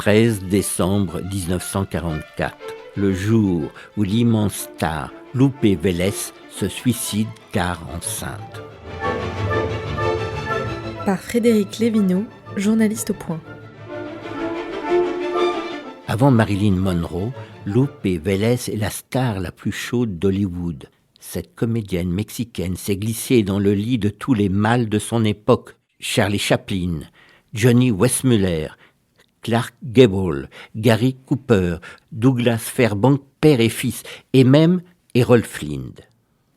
13 décembre 1944, le jour où l'immense star Lupe Vélez se suicide car enceinte. Par Frédéric Lévineau, journaliste au Point. Avant Marilyn Monroe, Lupe Vélez est la star la plus chaude d'Hollywood. Cette comédienne mexicaine s'est glissée dans le lit de tous les mâles de son époque. Charlie Chaplin, Johnny Weissmuller, Clark Gable, Gary Cooper, Douglas Fairbanks, père et fils, et même Errol Flynn.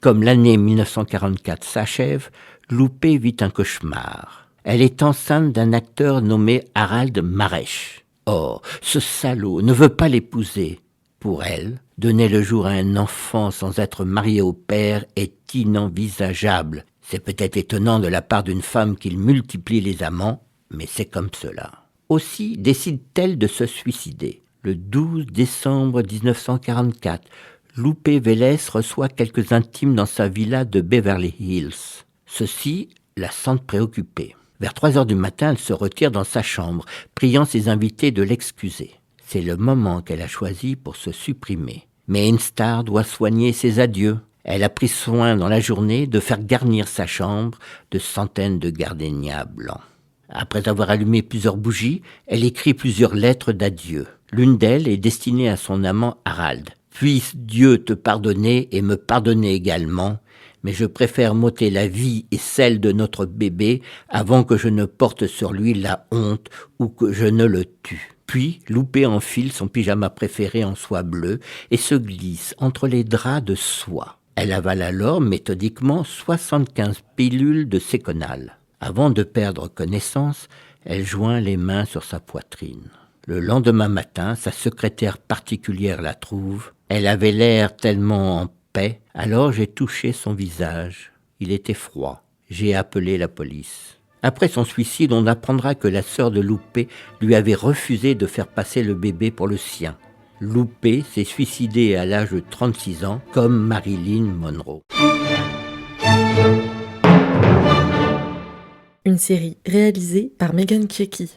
Comme l'année 1944 s'achève, Lupe vit un cauchemar. Elle est enceinte d'un acteur nommé Harold Maresch. Or, ce salaud ne veut pas l'épouser. Pour elle, donner le jour à un enfant sans être mariée au père est inenvisageable. C'est peut-être étonnant de la part d'une femme qu'il multiplie les amants, mais c'est comme cela. Aussi décide-t-elle de se suicider. Le 12 décembre 1944, Lupe Vélez reçoit quelques intimes dans sa villa de Beverly Hills. Ceux-ci la sentent préoccupée. Vers 3 heures du matin, elle se retire dans sa chambre, priant ses invités de l'excuser. C'est le moment qu'elle a choisi pour se supprimer. Mais une star doit soigner ses adieux. Elle a pris soin dans la journée de faire garnir sa chambre de centaines de gardénias blancs. Après avoir allumé plusieurs bougies, elle écrit plusieurs lettres d'adieu. L'une d'elles est destinée à son amant Harold. « Puisse Dieu te pardonner et me pardonner également, mais je préfère m'ôter la vie et celle de notre bébé avant que je ne porte sur lui la honte ou que je ne le tue. » Puis, Lupe enfile son pyjama préféré en soie bleue et se glisse entre les draps de soie. Elle avale alors méthodiquement 75 pilules de Séconal. Avant de perdre connaissance, elle joint les mains sur sa poitrine. Le lendemain matin, sa secrétaire particulière la trouve. Elle avait l'air tellement en paix. Alors j'ai touché son visage. Il était froid. J'ai appelé la police. Après son suicide, on apprendra que la sœur de Lupe lui avait refusé de faire passer le bébé pour le sien. Lupe s'est suicidée à l'âge de 36 ans, comme Marilyn Monroe. Une série réalisée par Megan Kieki.